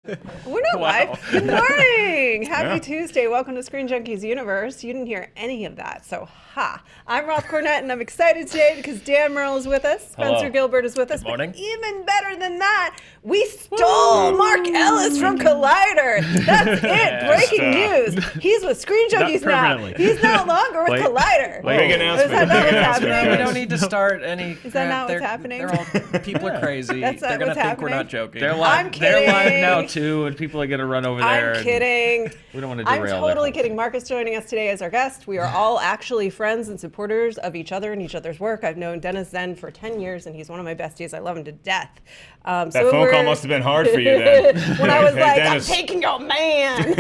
We're not live. Good morning. Happy Tuesday. Welcome to Screen Junkies Universe. You didn't hear any of that, so ha. I'm Roth, Cornet, and I'm excited today because Dan Murrell is with us. Spencer Gilbert is with us. Good morning. But even better than that, we stole Mark Ellis from Collider. That's it. Breaking news. He's with Screen Junkies now. He's no longer with Collider. Big announcement. Is that not what's happening? We don't need to start any. Is that not what's happening? People are crazy. That's not They're gonna what's think happening? we're not joking. They're I'm live. They're live kidding. now too, and people are gonna run over there. I'm kidding. We don't want to I'm derail. totally kidding. Mark is joining us today as our guest. We are all actually friends and supporters of each other and each other's work. I've known Dennis Zen for 10 years, and he's one of my besties. I love him to death. That phone call must have been hard for you then. When I was Hey, like, Dennis. I'm taking your man.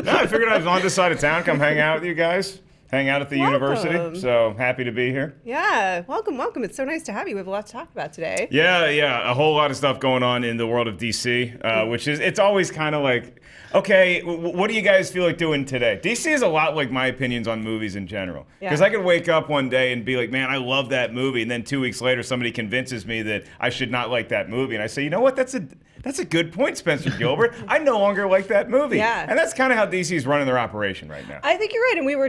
No, I figured I was on this side of town, come hang out with you guys. Hang out at the university, so happy to be here. Yeah, welcome. It's so nice to have you. We have a lot to talk about today. Yeah, a whole lot of stuff going on in the world of DC, which is, it's always kind of like, okay, what do you guys feel like doing today? DC is a lot like my opinions on movies in general. Because I could wake up one day and be like, man, I love that movie, and then 2 weeks later somebody convinces me that I should not like that movie, and I say, you know what, that's a good point, Spencer Gilbert. I no longer like that movie. Yeah. And that's kind of how DC's running their operation right now. I think you're right, and we're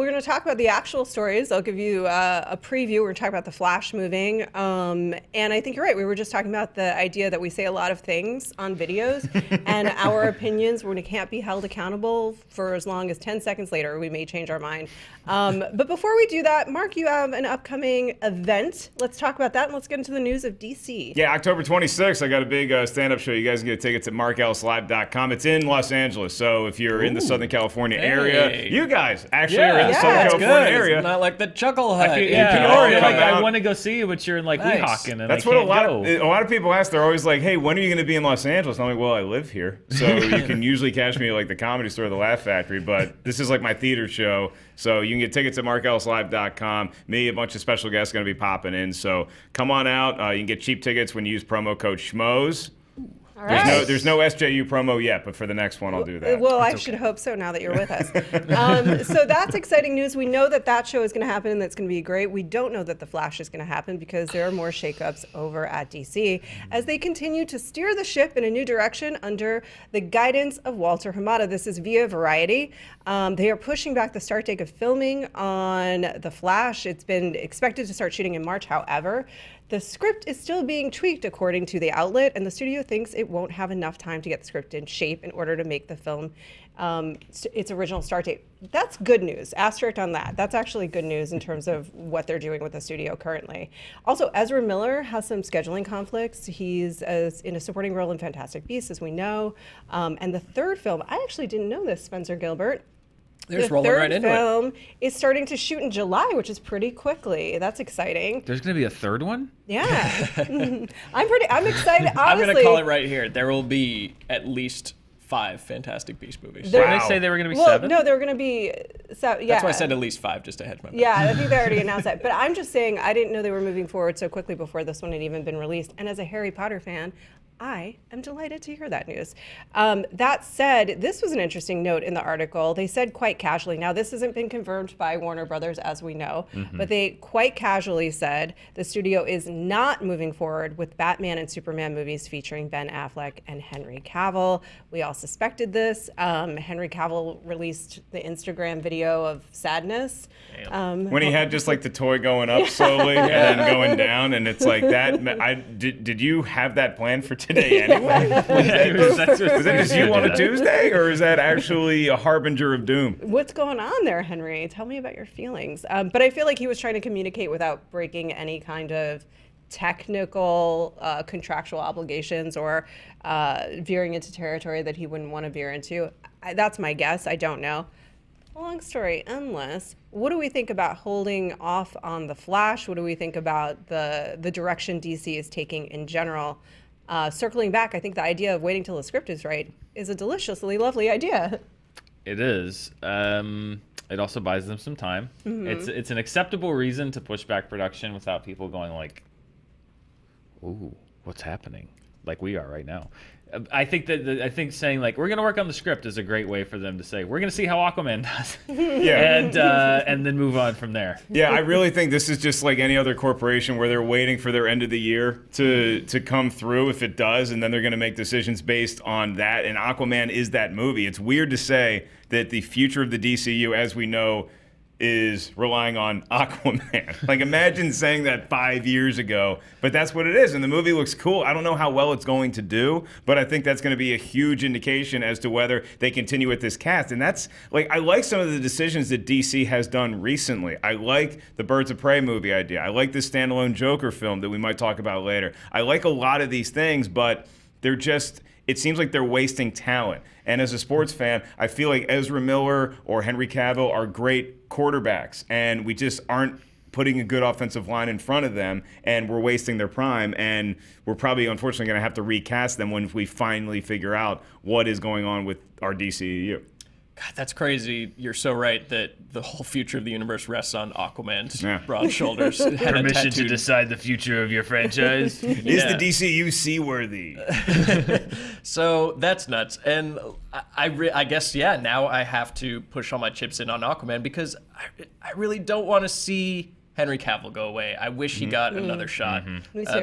going to talk about the actual stories. I'll give you a preview. We're going to talk about the Flash moving, and I think you're right. We were just talking about the idea that we say a lot of things on videos, and our opinions, when it can't be held accountable for as long as 10 seconds later, we may change our mind. But before we do that, Mark, you have an upcoming event. Let's talk about that, and let's get into the news of DC. Yeah, October 26th, I got a big stand-up show. You guys can get tickets at markellislive.com. It's in Los Angeles, so if you're in the Southern California area, you guys actually are in the Southern California area. It's not like the Chuckle Hut. I want to go see you, but you're in like Weehawken, and That's I what can't a lot of people ask. They're always like, "Hey, when are you going to be in Los Angeles?" And I'm like, "Well, I live here, so you can usually catch me at like the Comedy Store, or the Laugh Factory. But this is like my theater show, so you can get tickets at markellislive.com. Me, a bunch of special guests going to be popping in, so come on out. You can get cheap tickets when you use promo code SCHMOES. All right. There's no SJU promo yet, but for the next one, I'll do that. Well, I should hope so now that you're with us. So that's exciting news. We know that show is going to happen and that's going to be great. We don't know that The Flash is going to happen because there are more shakeups over at DC as they continue to steer the ship in a new direction under the guidance of Walter Hamada. This is via Variety. They are pushing back the start date of filming on The Flash. It's been expected to start shooting in March, however. The script is still being tweaked according to the outlet, and the studio thinks it won't have enough time to get the script in shape in order to make the film its original start date. That's good news. Asterisk on that. That's actually good news in terms of what they're doing with the studio currently. Also, Ezra Miller has some scheduling conflicts. He's in a supporting role in Fantastic Beasts, as we know. And the third film, I actually didn't know this, Spencer Gilbert. They're just rolling right into it. The third film is starting to shoot in July, which is pretty quickly. That's exciting. There's gonna be a third one. Yeah, I'm excited. Honestly, I'm going to call it right here. There will be at least 5 Fantastic Beast movies. Didn't they say they were gonna be 7? No, they were going to be. Yeah. That's why I said at least 5, just to hedge my bet. Yeah, I think they already announced that. But I'm just saying, I didn't know they were moving forward so quickly before this one had even been released. And as a Harry Potter fan, I am delighted to hear that news. That said, this was an interesting note in the article. They said quite casually, now this hasn't been confirmed by Warner Brothers as we know, but they quite casually said the studio is not moving forward with Batman and Superman movies featuring Ben Affleck and Henry Cavill. We all suspected this. Henry Cavill released the Instagram video of sadness. When he had just like the toy going up slowly and then going down, and it's like that. Did you have that plan for today anyway? Was that just you on a Tuesday, or is that actually a harbinger of doom? What's going on there, Henry? Tell me about your feelings. But I feel like he was trying to communicate without breaking any kind of technical contractual obligations or veering into territory that he wouldn't want to veer into. That's my guess. I don't know. Long story endless. What do we think about holding off on The Flash? What do we think about the direction DC is taking in general? Circling back, I think the idea of waiting till the script is right is a deliciously lovely idea. It is. It also buys them some time. It's an acceptable reason to push back production without people going like, "Ooh, what's happening?" like we are right now. I think saying like we're gonna work on the script is a great way for them to say we're gonna see how Aquaman does, and then move on from there. Yeah, I really think this is just like any other corporation where they're waiting for their end of the year to come through if it does, and then they're gonna make decisions based on that. And Aquaman is that movie. It's weird to say that the future of the DCU, as we know, is relying on Aquaman. Like, imagine saying that 5 years ago, but that's what it is. And the movie looks cool. I don't know how well it's going to do, but I think that's going to be a huge indication as to whether they continue with this cast. And that's, like, I like some of the decisions that DC has done recently. I like the Birds of Prey movie idea. I like the standalone Joker film that we might talk about later. I like a lot of these things, but they're just, it seems like they're wasting talent. And as a sports fan, I feel like Ezra Miller or Henry Cavill are great quarterbacks, and we just aren't putting a good offensive line in front of them, and we're wasting their prime, and we're probably, unfortunately, going to have to recast them when we finally figure out what is going on with our DCEU. God, that's crazy. You're so right that the whole future of the universe rests on Aquaman's broad shoulders. Permission to decide the future of your franchise. Is the DCU seaworthy? So that's nuts. And I guess, yeah, now I have to push all my chips in on Aquaman because I really don't want to see Henry Cavill go away. I wish he got another shot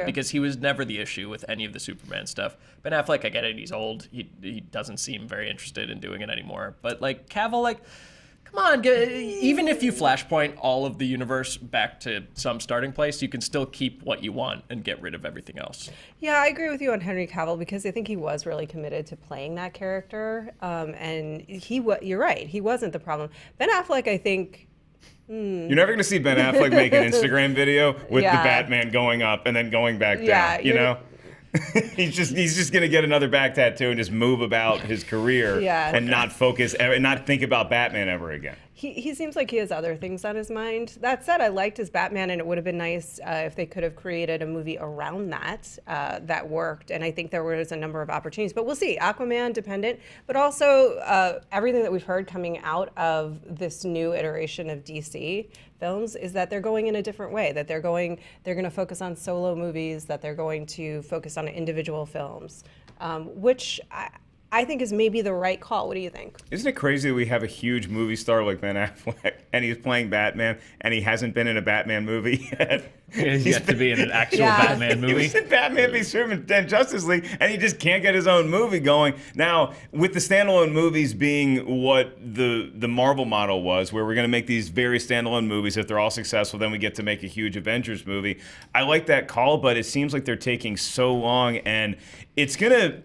because he was never the issue with any of the Superman stuff. Ben Affleck, I get it. He's old. He doesn't seem very interested in doing it anymore. But like Cavill, like, come on. Even if you flashpoint all of the universe back to some starting place, you can still keep what you want and get rid of everything else. Yeah, I agree with you on Henry Cavill because I think he was really committed to playing that character. And you're right. He wasn't the problem. Ben Affleck, I think. You're never going to see Ben Affleck make an Instagram video with the Batman going up and then going back down, you know? he's just going to get another back tattoo and just move about his career and not focus and not think about Batman ever again. He seems like he has other things on his mind. That said, I liked his Batman, and it would have been nice if they could have created a movie around that that worked. And I think there was a number of opportunities. But we'll see. Aquaman dependent, but also everything that we've heard coming out of this new iteration of DC films is that they're going in a different way. That they're going to focus on solo movies. That they're going to focus on individual films, which I think is maybe the right call. What do you think? Isn't it crazy that we have a huge movie star like Ben Affleck and he's playing Batman and he hasn't been in a Batman movie yet? He's yet to be in an actual Batman movie. He was in Batman v Superman and Justice League, and he just can't get his own movie going. Now, with the standalone movies being what the Marvel model was, where we're going to make these very standalone movies, if they're all successful, then we get to make a huge Avengers movie. I like that call, but it seems like they're taking so long, and it's gonna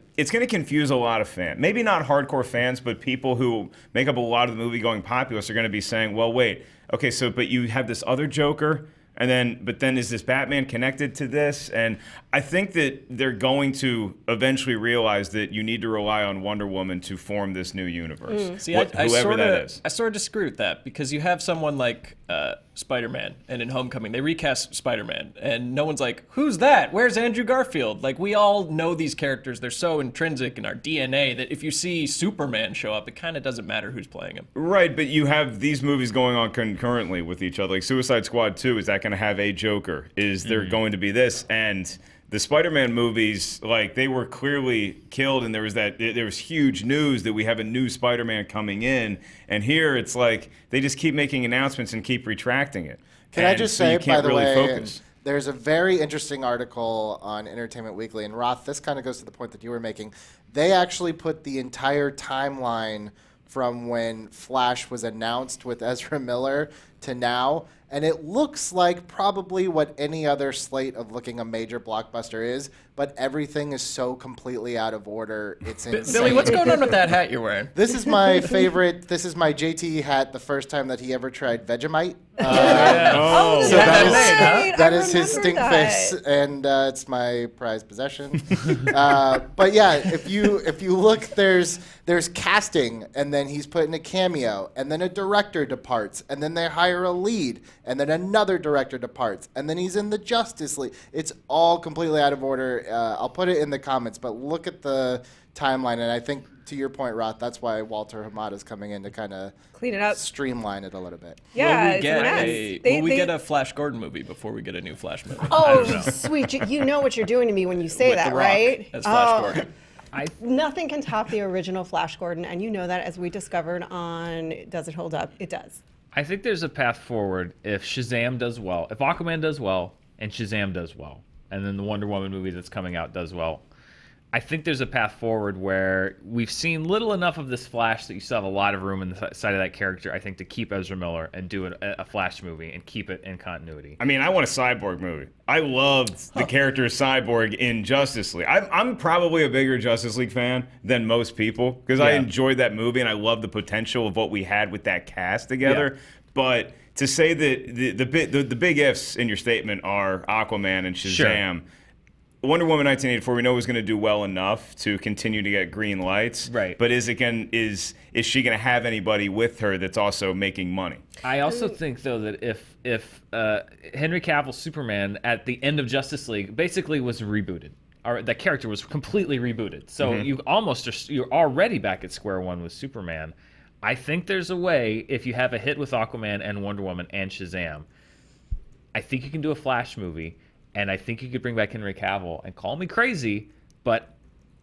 confuse a lot of fans. Maybe not hardcore fans, but people who make up a lot of the movie-going populace are going to be saying, well, wait, okay, so but you have this other Joker, but then is this Batman connected to this? And I think that they're going to eventually realize that you need to rely on Wonder Woman to form this new universe. See, whoever that is. I sort of disagree with that because you have someone like Spider-Man, and in Homecoming, they recast Spider-Man, and no one's like, who's that? Where's Andrew Garfield? Like, we all know these characters. They're so intrinsic in our DNA that if you see Superman show up, it kind of doesn't matter who's playing him. Right, but you have these movies going on concurrently with each other. Like Suicide Squad 2, is that going to have a Joker? Is there going to be this? And the Spider-Man movies, like, they were clearly killed, and there was huge news that we have a new Spider-Man coming in, and here it's like they just keep making announcements and keep retracting it. Can I just say, by the way, focus. There's a very interesting article on Entertainment Weekly, and Roth, this kind of goes to the point that you were making. They actually put the entire timeline from when Flash was announced with Ezra Miller to now, and it looks like probably what any other slate of looking a major blockbuster is, but everything is so completely out of order. It's insane. Billy, what's going on with that hat you're wearing? This is my favorite. This is my JT hat the first time that he ever tried Vegemite. So that is his stink face, and it's my prized possession. But yeah, if you look, there's casting, and then he's put in a cameo, and then a director departs, and then they hire hire a lead, and then another director departs, and then he's in the Justice League. It's all completely out of order. I'll put it in the comments, but look at the timeline, and I think, to your point, Roth, that's why Walter Hamada's coming in to kind of Clean it up, streamline it a little bit. Yeah, will we get a Flash Gordon movie before we get a new Flash movie? Oh, sweet! You know what you're doing to me when you say With that, The Rock right? as Flash Gordon. Nothing can top the original Flash Gordon, and you know that, as we discovered on Does It Hold Up? It does. I think there's a path forward if Shazam does well, if Aquaman does well, and Shazam does well, and then the Wonder Woman movie that's coming out does well. I think there's a path forward where we've seen little enough of this Flash that you still have a lot of room in the side of that character, I think, to keep Ezra Miller and do a Flash movie and keep it in continuity. I mean, I want a Cyborg movie. I loved the character of Cyborg in Justice League. I'm probably a bigger Justice League fan than most people because I enjoyed that movie and I love the potential of what we had with that cast together. Yeah. But to say that the big ifs in your statement are Aquaman and Shazam. Sure. Wonder Woman 1984, we know is going to do well enough to continue to get green lights. Right. But is she going to have anybody with her that's also making money? I also think, though, that if Henry Cavill's Superman at the end of Justice League basically was rebooted, or that character was completely rebooted, so you're already back at square one with Superman. I think there's a way, if you have a hit with Aquaman and Wonder Woman and Shazam, I think you can do a Flash movie. And I think you could bring back Henry Cavill, and call me crazy, but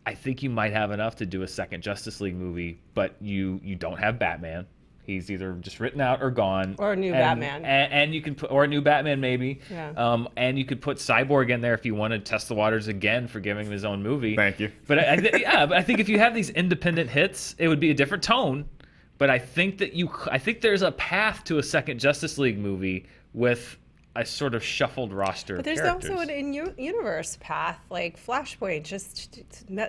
I think you might have enough to do a second Justice League movie, but you don't have Batman. He's either just written out or gone. Or a new Batman. And you can put, or a new Batman maybe. Yeah. And you could put Cyborg in there if you want to test the waters again for giving him his own movie. Thank you. But but I think if you have these independent hits, it would be a different tone. But I think there's a path to a second Justice League movie with a sort of shuffled roster. But there's of characters. also an in-universe path, like Flashpoint. Just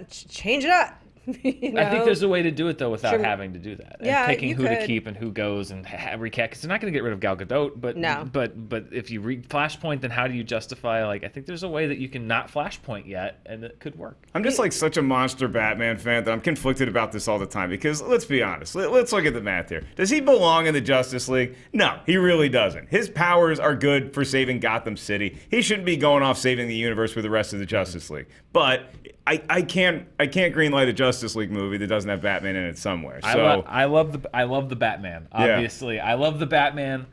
change it up. You know? I think there's a way to do it though without having to do that. Yeah, and picking you who could. to keep and who goes and recast. Because they're not going to get rid of Gal Gadot. But no. But if you read Flashpoint, then how do you justify? Like, I think there's a way that you can not Flashpoint yet, and it could work. I'm just like such a monster Batman fan that I'm conflicted about this all the time. Because let's be honest, let's look at the math here. Does he belong in the Justice League? No, he really doesn't. His powers are good for saving Gotham City. He shouldn't be going off saving the universe with the rest of the Justice League. But I can't greenlight a Justice League movie that doesn't have Batman in it somewhere. So I love the Batman. Obviously, I love the Batman.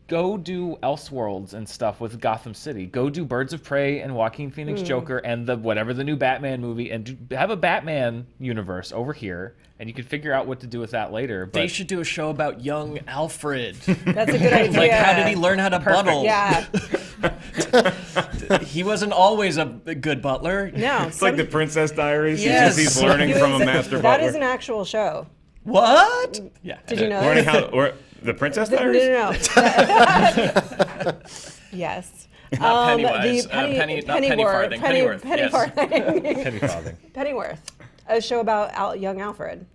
Go do Elseworlds and stuff with Gotham City. Go do Birds of Prey and Joaquin Phoenix Joker and whatever the new Batman movie, and have a Batman universe over here, and you can figure out what to do with that later. But They should do a show about young Alfred. That's a good idea. Like, how did he learn how to buttle? Yeah. He wasn't always a good butler. No. it's like the Princess Diaries. Yes. He's learning from a master butler. That is an actual show. What? Yeah. Did you know Learning that? how the Princess Diaries? No. Yes. Not Pennywise. The Penny Farthing. Pennyworth. Yes. Penny Farthing. Pennyworth. A show about young Alfred.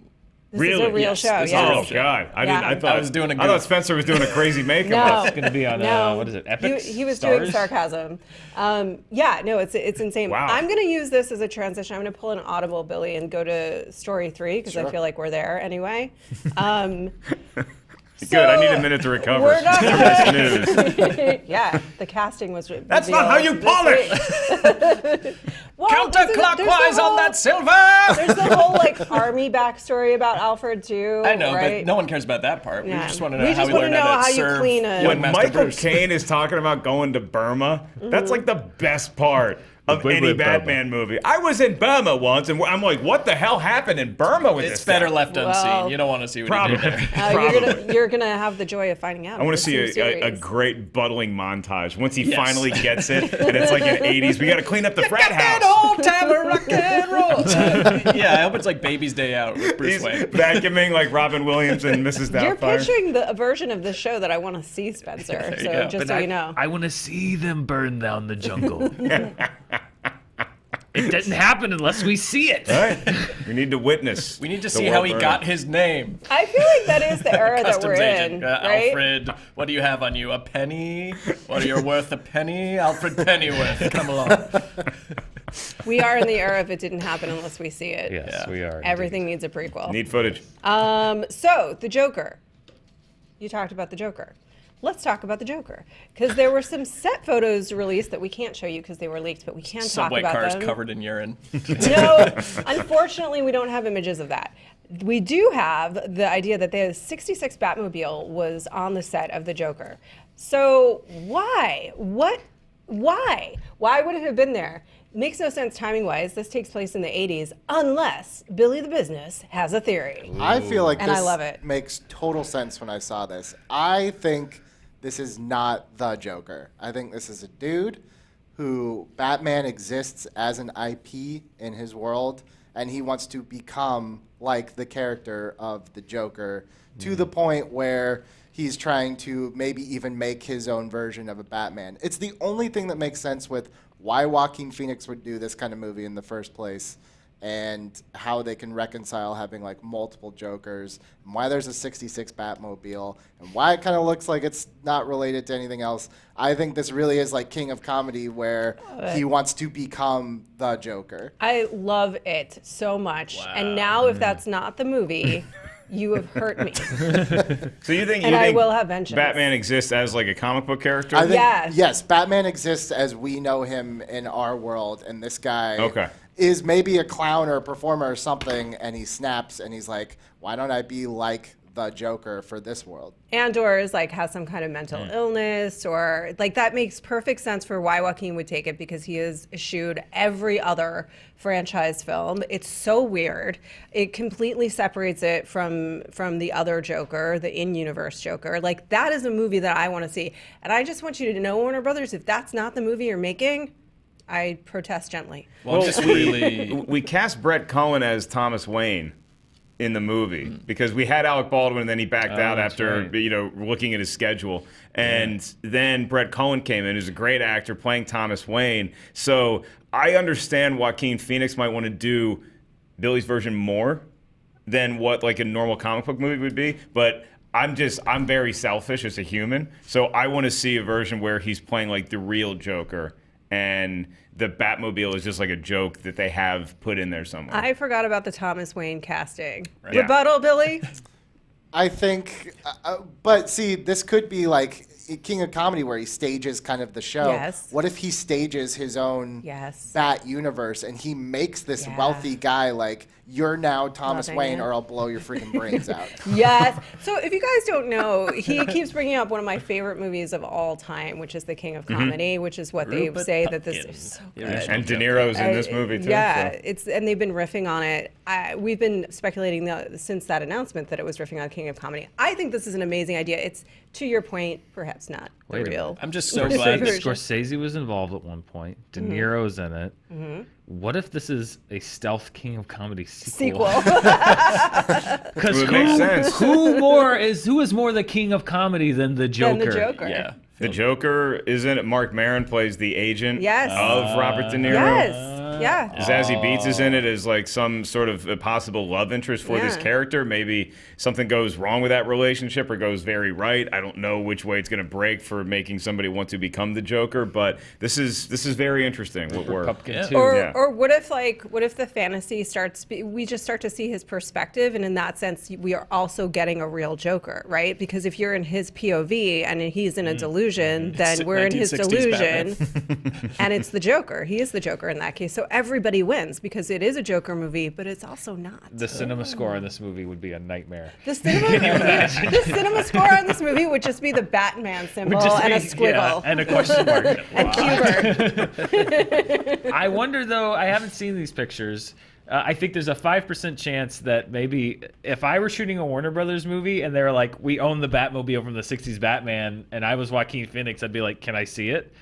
This Really? is a real Yes, show. this is Yes. a real Oh God! I Yeah. thought I was doing a I goof. thought Spencer was doing a crazy makeup. No. It's going to be on No. what is it? Epic. He was Stars? doing sarcasm. It's insane. Wow. I'm going to use this as a transition. I'm going to pull an Audible, Billy, and go to story 3 because I feel like we're there anyway. Good. I need a minute to recover We're not from this news. Yeah, the casting was. That's not how you polish. Well, Counterclockwise on that silver! There's the whole like army backstory about Alfred too. I know, right? but no one cares about that part. Yeah. We just want to We know how just he wanna learned know how how to you serve clean a- young When Master Michael Bruce. Caine is talking about going to Burma, that's like the best part of Wait, any wait, Burma. Batman movie. I was in Burma once, and I'm like, what the hell happened in Burma with It's this better guy? left unseen. Well, You don't want to see what Probably. he did there. Probably. You're gonna have the joy of finding out. I want It's to see new a series. great buttling montage. Once he Yes. finally gets it, and it's like in 80s, we got to clean up the frat That house. old time rock and roll. Yeah, I hope it's like Baby's Day Out with Bruce He's Wayne. vacuuming like Robin Williams and Mrs. You're Doubtfire. pitching a version of the show that I want to see, Spencer. you So go. just But so you know. I want to see them burn down the jungle. It doesn't happen unless we see it. All right. We need to witness. We need to the see world how he burn. got his name. I feel like that is the era that we're Customs in, agent. right? Alfred, what do you have on you? A penny? What are you worth? A penny? Alfred Pennyworth, come along. We are in the era of it didn't happen unless we see it. Yes, Yeah. we are. Everything needs a prequel. Need footage. So the Joker. you talked about the Joker. Let's talk about the Joker, because there were some set photos released that we can't show you because they were leaked, but we can Subway talk about cars them. covered in urine. No, unfortunately, we don't have images of that. We do have the idea that the 66 Batmobile was on the set of the Joker. So why? Why would it have been there? Makes no sense timing-wise. This takes place in the 80s, unless Billy the Business has a theory. I feel like And this I love it. makes total sense when I saw this. I think this is not the Joker. I think this is a dude who Batman exists as an IP in his world, and he wants to become like the character of the Joker to the point where he's trying to maybe even make his own version of a Batman. It's the only thing that makes sense with why Joaquin Phoenix would do this kind of movie in the first place, and how they can reconcile having like multiple Jokers, and why there's a 66 Batmobile, and why it kind of looks like it's not related to anything else. I think this really is like King of Comedy, where he wants to become the Joker. I love it so much. And now if that's not the movie, you have hurt me. So you think And I will have vengeance. Batman exists as like a comic book character? I think, Yes. yes, Batman exists as we know him in our world, and this guy Okay. is maybe a clown or a performer or something, and he snaps and he's like, why don't I be like the Joker for this world? And/or is like has some kind of mental illness, or like that makes perfect sense for why Joaquin would take it, because he has eschewed every other franchise film. It's so weird. It completely separates it from the other Joker, the in-universe Joker. Like that is a movie that I want to see, and I just want you to know, Warner Brothers, if that's not the movie you're making, I protest gently. Well, I'm just really. We cast Brett Cohen as Thomas Wayne in the movie because we had Alec Baldwin and then he backed out that's after right. looking at his schedule, and then Brett Cohen came in, who's a great actor playing Thomas Wayne. So I understand Joaquin Phoenix might want to do Billy's version more than what like a normal comic book movie would be, but I'm very selfish as a human, so I want to see a version where he's playing like the real Joker, and the Batmobile is just like a joke that they have put in there somewhere. I forgot about the Thomas Wayne casting. Yeah. Rebuttal, Billy? I think, but see, this could be like King of Comedy, where he stages kind of the show. Yes. What if he stages his own Yes. Bat universe, and he makes this Yeah. wealthy guy like, you're now Thomas Loving Wayne, it. or I'll blow your freaking brains out. Yes. So if you guys don't know, he keeps bringing up one of my favorite movies of all time, which is The King of Comedy, which is what they Rupert say that this Pupkin. is so The good. original And De Joker. Niro's in this movie too. Yeah, so. and they've been riffing on it. We've been speculating since that announcement that it was riffing on King of Comedy. I think this is an amazing idea. It's, to your point, perhaps not Wait the a real. I'm just so version. glad. Scorsese was involved at one point. De Niro's in it. What if this is a stealth King of Comedy sequel? Because It would make sense. who is more the King of Comedy than the Joker? Than the Joker. Yeah. The Joker isn't it? Mark Maron plays the agent Yes. of Robert De Niro. Yes. Yeah. Zazie Beetz is in it as like some sort of a possible love interest for this Yeah. character. Maybe something goes wrong with that relationship or goes very right. I don't know which way it's going to break for making somebody want to become the Joker, but this is very interesting. What we're Pumpkin Yeah. too. Or what if the fantasy starts? We just start to see his perspective, and in that sense, we are also getting a real Joker, right? Because if you're in his POV and he's in a delusion, then It's we're in his 1960s delusion, and it's the Joker. He is the Joker in that case. So everybody wins because it is a Joker movie, but it's also not. The cinema score in this movie would be a nightmare. The cinema score on this movie would just be the Batman symbol and a squiggle. and a question mark. And Gilbert. I wonder though. I haven't seen these pictures. I think there's a 5% chance that maybe if I were shooting a Warner Brothers movie and they were like, we own the Batmobile from the 60s Batman, and I was Joaquin Phoenix, I'd be like, can I see it?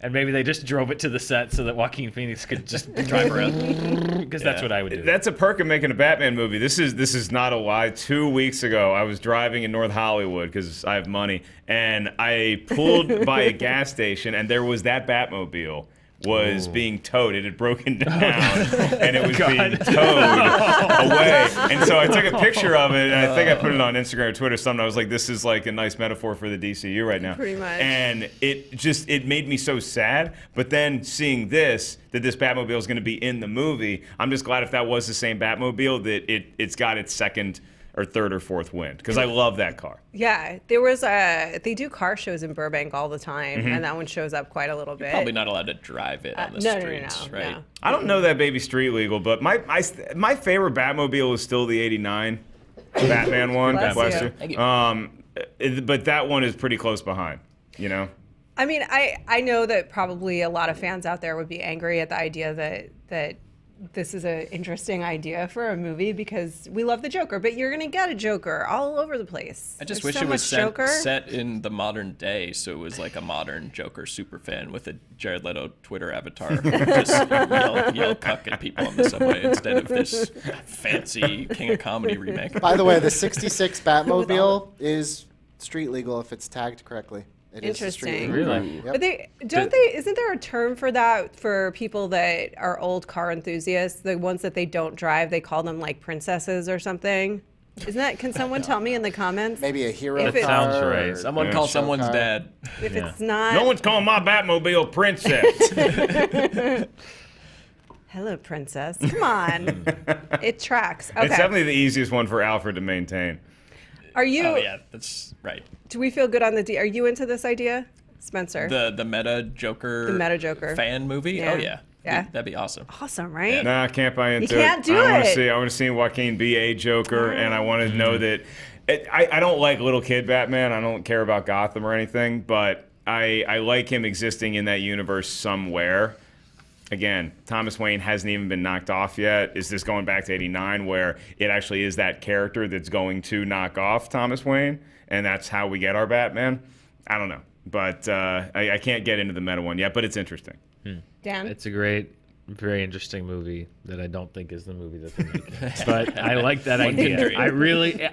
And maybe they just drove it to the set so that Joaquin Phoenix could just drive around. Because that's what I would do. That's a perk of making a Batman movie. This is not a lie. 2 weeks ago, I was driving in North Hollywood because I have money, and I pulled by a gas station, and there was that Batmobile was being towed. It had broken down, and it was being towed away. And so I took a picture of it, and I think I put it on Instagram or Twitter. Something I was like, "This is like a nice metaphor for the DCU right now." Pretty much. And it made me so sad. But then seeing that this Batmobile is going to be in the movie, I'm just glad if that was the same Batmobile that it's got its second or third or fourth wind because I love that car. Yeah, there was they do car shows in Burbank all the time, and that one shows up quite a little bit. Probably not allowed to drive it on the streets, right? No. I don't know that baby street legal, but my favorite Batmobile is still the '89 Batman one. Bless you. Thank you. But that one is pretty close behind. You know. I mean, I know that probably a lot of fans out there would be angry at the idea that this is an interesting idea for a movie because we love the Joker, but you're going to get a Joker all over the place. I just There's wish so it was much set in the modern day, so it was like a modern Joker superfan with a Jared Leto Twitter avatar, just yell cuck at people on the subway instead of this fancy King of Comedy remake. By the way, the 66 Batmobile is street legal if it's tagged correctly. It is street Interesting. legal. Really? Yep. But isn't there a term for that for people that are old car enthusiasts, the ones that they don't drive, they call them like princesses or something? Isn't that, can someone tell me in the comments? Maybe a hero If car. it sounds or right. Someone call show someone's car. dad. If it's not, No one's calling my Batmobile princess. hello, princess. Come on. It tracks. Okay. It's definitely the easiest one for Alfred to maintain. Are you, Oh yeah, that's right. do we feel good on the, are you into this idea, Spencer? The meta Joker. The meta Joker. fan movie. Yeah. Oh yeah. Yeah. That'd be awesome. Awesome, right? Nah, I can't buy into can't it. do I want it. to see Joaquin be a Joker, and I want to know that. I don't like little kid Batman. I don't care about Gotham or anything, but I like him existing in that universe somewhere. Again, Thomas Wayne hasn't even been knocked off yet. Is this going back to '89 where it actually is that character that's going to knock off Thomas Wayne, and that's how we get our Batman? I don't know, but I can't get into the meta one yet, but it's interesting. Dan? It's a great, very interesting movie that I don't think is the movie that they're making. But I like that idea. dream. I really,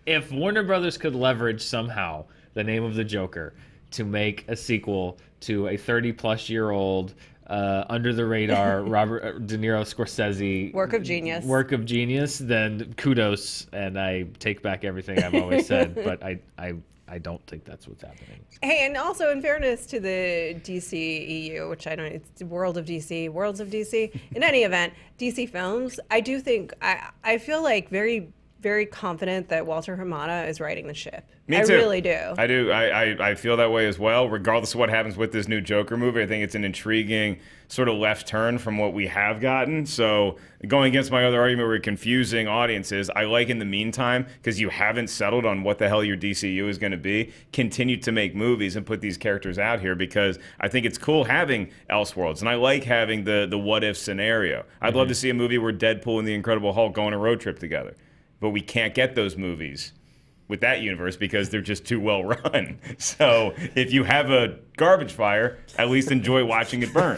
if Warner Brothers could leverage somehow the name of the Joker to make a sequel to a 30-plus-year-old under the radar Robert De Niro Scorsese Work of genius. work of genius, then kudos, and I take back everything I've always said. But I don't think that's what's happening. Hey, and also in fairness to the DC EU, which I don't, it's Worlds of DC. In any event, DC Films, I do think, I feel like very, very confident that Walter Hamada is riding the ship. Me I too. really do. I do. I feel that way as well. Regardless of what happens with this new Joker movie, I think it's an intriguing sort of left turn from what we have gotten. So going against my other argument, we're confusing audiences. I like in the meantime, because you haven't settled on what the hell your DCU is going to be, continue to make movies and put these characters out here because I think it's cool having Elseworlds. And I like having the what if scenario. I'd love to see a movie where Deadpool and the Incredible Hulk go on a road trip together. But we can't get those movies with that universe because they're just too well run. So if you have a garbage fire, at least enjoy watching it burn.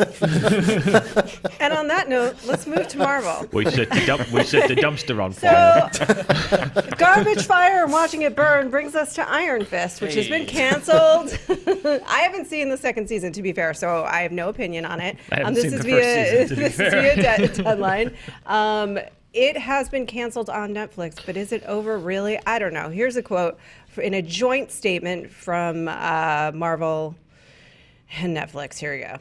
And on that note, let's move to Marvel. We set the dumpster on fire. So, Garbage Fire and watching it burn brings us to Iron Fist, which has been canceled. I haven't seen the second season, to be fair, so I have no opinion on it. I haven't This seen is the first season, to be this is via deadline. It has been canceled on Netflix, but is it over really? I don't know. Here's a quote in a joint statement from Marvel and Netflix. Here we go.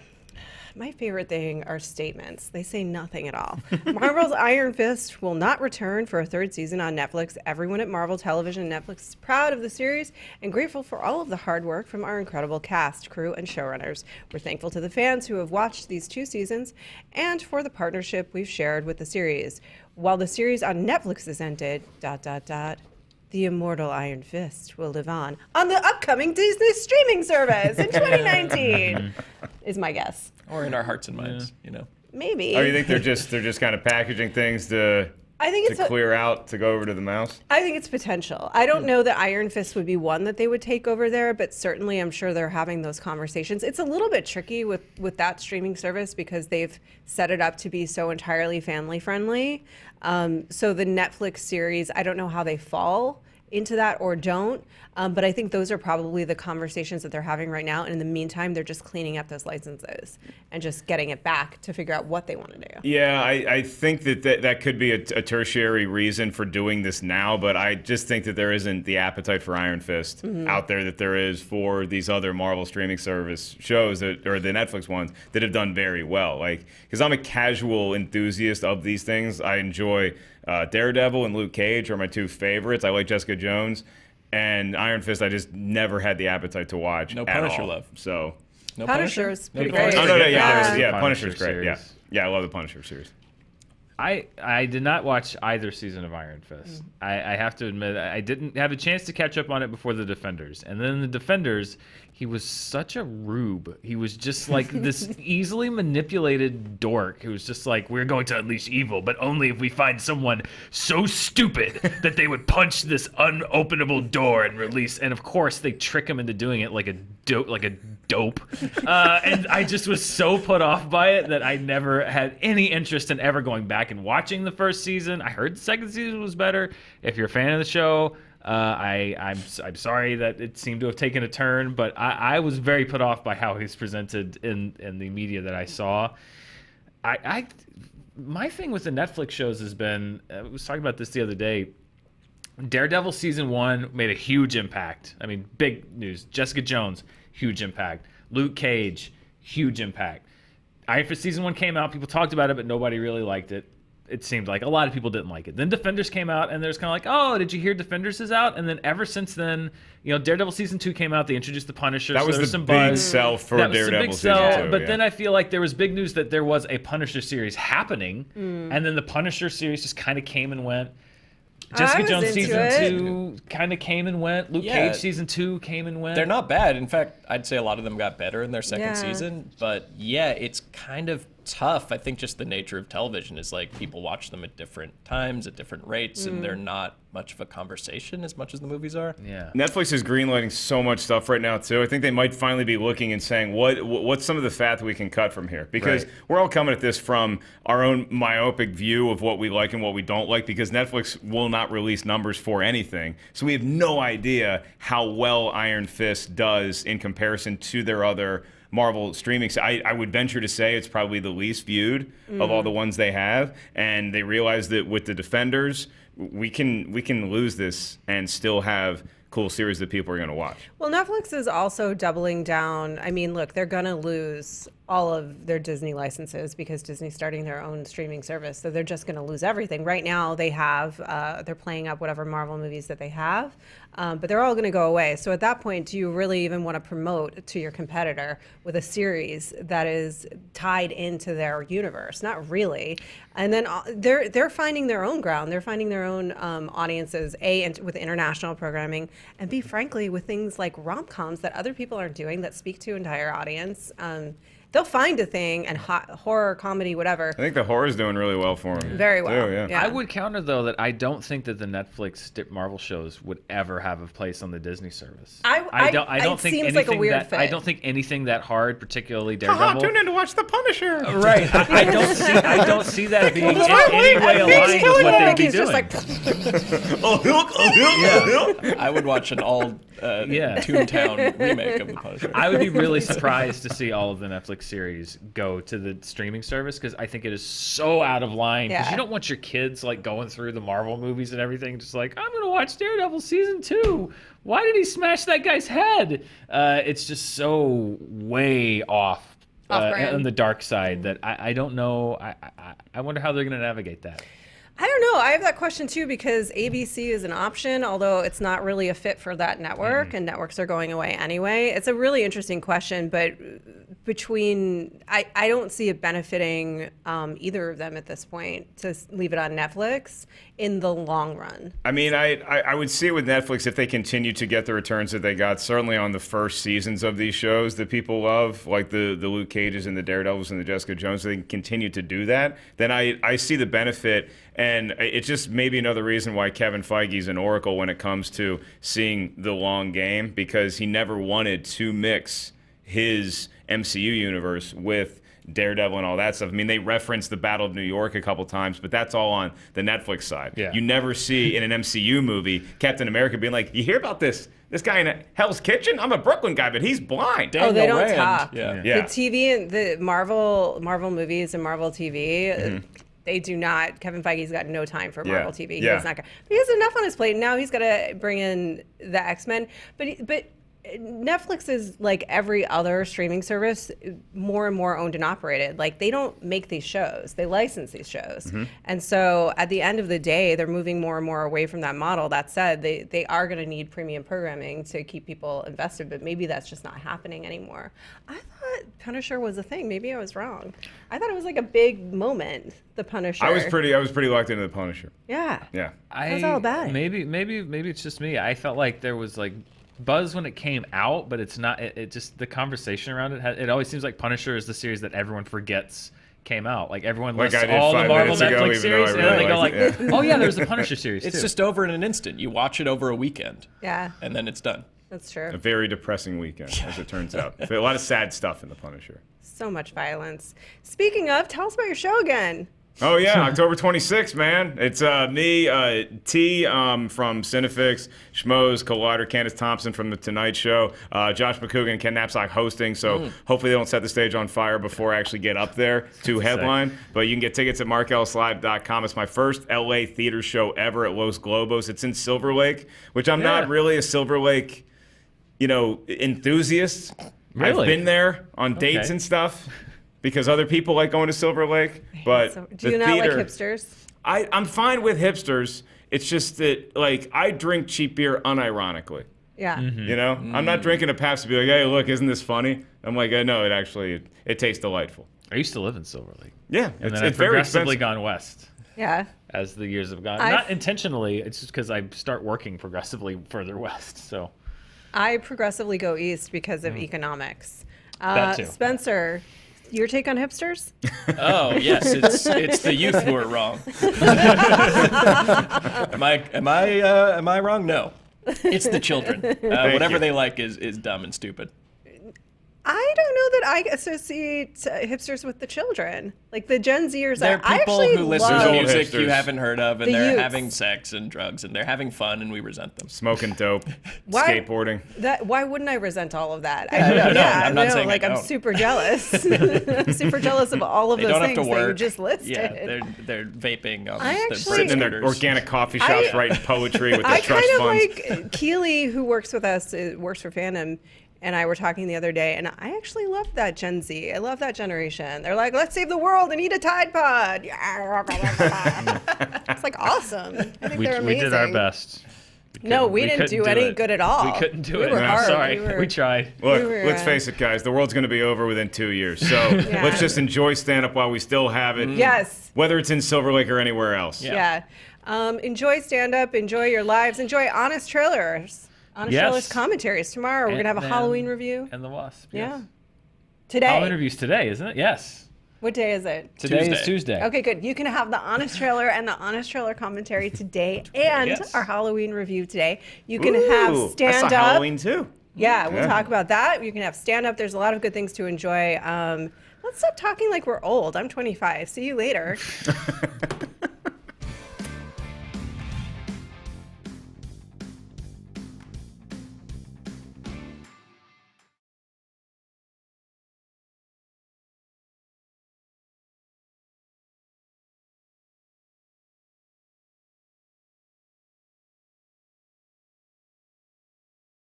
My favorite thing are statements. They say nothing at all. Marvel's Iron Fist will not return for a third season on Netflix. Everyone at Marvel Television and Netflix is proud of the series and grateful for all of the hard work from our incredible cast, crew, and showrunners. We're thankful to the fans who have watched these 2 seasons and for the partnership we've shared with the series. While the series on Netflix has ended, the immortal Iron Fist will live on the upcoming Disney streaming service in 2019, is my guess. Or in our hearts and minds, you know. Maybe. Oh, you think they're just kind of packaging things to I think it's clear out to go over to the mouse? I think it's potential. I don't know that Iron Fist would be one that they would take over there, but certainly I'm sure they're having those conversations. It's a little bit tricky with that streaming service because they've set it up to be so entirely family friendly. So the Netflix series, I don't know how they fall into that or don't. But I think those are probably the conversations that they're having right now. And in the meantime, they're just cleaning up those licenses and just getting it back to figure out what they want to do. Yeah, I think that could be a tertiary reason for doing this now, but I just think that there isn't the appetite for Iron Fist out there that there is for these other Marvel streaming service shows or the Netflix ones that have done very well. Like, because I'm a casual enthusiast of these things. I enjoy Daredevil and Luke Cage are my two favorites. I like Jessica Jones. And Iron Fist, I just never had the appetite to watch. No at Punisher all. love. So, No Punisher's pretty Punisher? great. oh no, Yeah. Punisher's Punisher great. Yeah, series. yeah, I love the Punisher series. I did not watch either season of Iron Fist. I have to admit, I didn't have a chance to catch up on it before the Defenders. And then the Defenders, he was such a rube. He was just like this easily manipulated dork who was just like, we're going to unleash evil, but only if we find someone so stupid that they would punch this unopenable door and release. And of course, they trick him into doing it like a dope. And I just was so put off by it that I never had any interest in ever going back and watching the first season. I heard the second season was better. If you're a fan of the show, I'm sorry that it seemed to have taken a turn, but I was very put off by how he's presented in the media that I saw. My thing with the Netflix shows has been, I was talking about this the other day, Daredevil season 1 made a huge impact. I mean, big news. Jessica Jones, huge impact. Luke Cage, huge impact. Iron Fist season 1 came out. People talked about it, but nobody really liked it. It seemed like a lot of people didn't like it. Then Defenders came out, and there's kind of like, oh, did you hear Defenders is out? And then ever since then, Daredevil season 2 came out. They introduced the Punisher. That so was there was the some big buzz. sell for That was the Daredevil big season sell, 2. But yeah. then I feel like there was big news that there was a Punisher series happening, and then the Punisher series just kind of came and went. Jessica was Jones into season it. 2 kind of came and went. Luke Yeah. Cage season 2 came and went. They're not bad. In fact, I'd say a lot of them got better in their second Yeah. season. But yeah, it's kind of tough. I think just the nature of television is like people watch them at different times, at different rates, and they're not much of a conversation as much as the movies are. Yeah. Netflix is greenlighting so much stuff right now too. I think they might finally be looking and saying, what's some of the fat that we can cut from here? Because Right. we're all coming at this from our own myopic view of what we like and what we don't like, because Netflix will not release numbers for anything. So we have no idea how well Iron Fist does in comparison to their other Marvel streaming. I would venture to say it's probably the least viewed of all the ones they have, and they realize that with the Defenders, we can lose this and still have cool series that people are going to watch. Well, Netflix is also doubling down. I mean, look, they're going to lose all of their Disney licenses because Disney's starting their own streaming service. So they're just going to lose everything. Right now, they have, they're playing up whatever Marvel movies that they have, but they're all going to go away. So at that point, do you really even want to promote to your competitor with a series that is tied into their universe? Not really. And then they're finding their own ground. They're finding their own audiences, with international programming, and B, frankly, with things like rom-coms that other people aren't doing that speak to entire audience. They'll find a thing, and horror, comedy, whatever. I think the horror's doing really well for them. Very well. Yeah. I would counter, though, that I don't think that the Netflix Marvel shows would ever have a place on the Disney service. I don't think seems anything like a weird that, fit. I don't think anything that hard, particularly Haha, Daredevil. tune in to watch The Punisher. Right. I don't see that being in any way aligned He's with killing what him. they'd be He's just doing. like, I would watch an all Toontown remake of The Punisher. I would be really surprised to see all of the Netflix series go to the streaming service, because I think it is so out of line. Because Yeah. you don't want your kids like going through the Marvel movies and everything, just like, I'm gonna watch Daredevil season 2. Why did he smash that guy's head? It's just so way off Off-brand. on the dark side that I don't know. I wonder how they're gonna navigate that. I don't know. I have that question too, because ABC is an option, although it's not really a fit for that network, and networks are going away anyway. It's a really interesting question, but I don't see it benefiting either of them at this point to leave it on Netflix in the long run. I mean, I would see it with Netflix if they continue to get the returns that they got, certainly on the first seasons of these shows that people love, like the Luke Cages and the Daredevils and the Jessica Jones. If they can continue to do that, then I see the benefit. And it's just maybe another reason why Kevin Feige's an oracle when it comes to seeing the long game, because he never wanted to mix his MCU universe with Daredevil and all that stuff. I mean, they reference the Battle of New York a couple times, but that's all on the Netflix side. Yeah. You never see in an MCU movie Captain America being like, you hear about this guy in Hell's Kitchen? I'm a Brooklyn guy, but he's blind. Oh, they Daniel don't Rand. talk. Yeah. Yeah. The TV and the Marvel movies and Marvel TV, they do not. Kevin Feige's got no time for Marvel TV. Yeah. He's not. He has enough on his plate. Now he's got to bring in the X-Men. But Netflix is like every other streaming service, more and more owned and operated. Like they don't make these shows; they license these shows. And so, at the end of the day, they're moving more and more away from that model. That said, they are going to need premium programming to keep people invested. But maybe that's just not happening anymore. I thought Punisher was a thing. Maybe I was wrong. I thought it was like a big moment. The Punisher. I was pretty locked into the Punisher. Yeah. Yeah. That's all about it. Maybe it's just me. I felt like there was like buzz when it came out, but it's not. It just the conversation around it. It always seems like Punisher is the series that everyone forgets came out. Like everyone Like lists I did all the 5 Marvel minutes ago, Netflix even series, though and I then they go really like, liked it, "Oh yeah, there's a Punisher series It's too." just over in an instant. You watch it over a weekend. Yeah. And then it's done. That's true. A very depressing weekend, as it turns out. A lot of sad stuff in the Punisher. So much violence. Speaking of, tell us about your show again. Oh yeah, October 26th, man. It's me, T from Cinefix, Schmoes, Collider, Candace Thompson from The Tonight Show, Josh McCougan and Ken Knapsack hosting. So hopefully they don't set the stage on fire before I actually get up there to headline. But you can get tickets at markellislive.com. It's my first LA theater show ever at Los Globos. It's in Silver Lake, which I'm not really a Silver Lake, enthusiast. Really? I've been there on dates and stuff. Because other people like going to Silver Lake, but So, do the you not like theater, hipsters? I'm fine with hipsters. It's just that, like, I drink cheap beer unironically. Yeah. I'm not drinking a Pabst to be like, hey, look, isn't this funny? I'm like, no, it tastes delightful. I used to live in Silver Lake. Yeah, And then it's I've very progressively expensive. gone west Yeah. as the years have gone. I've- Not intentionally. It's just because I start working progressively further west. So I progressively go east because of economics. That too. Spencer, your take on hipsters? Oh yes, it's the youth who are wrong. Am I wrong? No, it's the children. Whatever you. they like is dumb and stupid. I don't know that I associate hipsters with the children. Like the Gen Zers, They're I people actually who listen love. to Old music you hipsters. haven't heard of, and The they're youths. having sex and drugs, and they're having fun, and we resent them. Smoking dope, Why- skateboarding. Why wouldn't I resent all of that? I'm not saying I like I'm don't. super jealous. I'm super jealous of all of They those don't have things to that you work. just listed. Yeah, they're vaping on I the actually- Sitting in their scooters. organic coffee shops writing poetry with I the trust kind of funds. like Keely, who works with us, works for Fandom, and I were talking the other day, and I actually love that Gen Z. I love that generation. They're like, let's save the world and eat a Tide Pod. It's like awesome. I think they're we amazing. did our best. No, we didn't couldn't do any it. good at all. We couldn't do We it. were No, hard. sorry. We were- We tried. Look, we were, let's face it, guys. The world's going to be over within 2 years. So Yeah. let's just enjoy stand-up while we still have it. Yes. Whether it's in Silver Lake or anywhere else. Yeah. Yeah. Enjoy stand-up. Enjoy your lives. Enjoy honest trailers. Honest Yes. trailers commentaries. Tomorrow we're going to have a Ant-Man Halloween review. And the Wasp. Yeah. Yes. Today. All interviews today, isn't it? Yes. What day is it? Today is Tuesday. Tuesday. Okay, good. You can have the honest trailer and the honest trailer commentary today and Yes. our Halloween review today. You can Ooh, have I stand saw up. Halloween too. Yeah, we'll Yeah. talk about that. You can have stand up. There's a lot of good things to enjoy. Let's stop talking like we're old. I'm 25. See you later.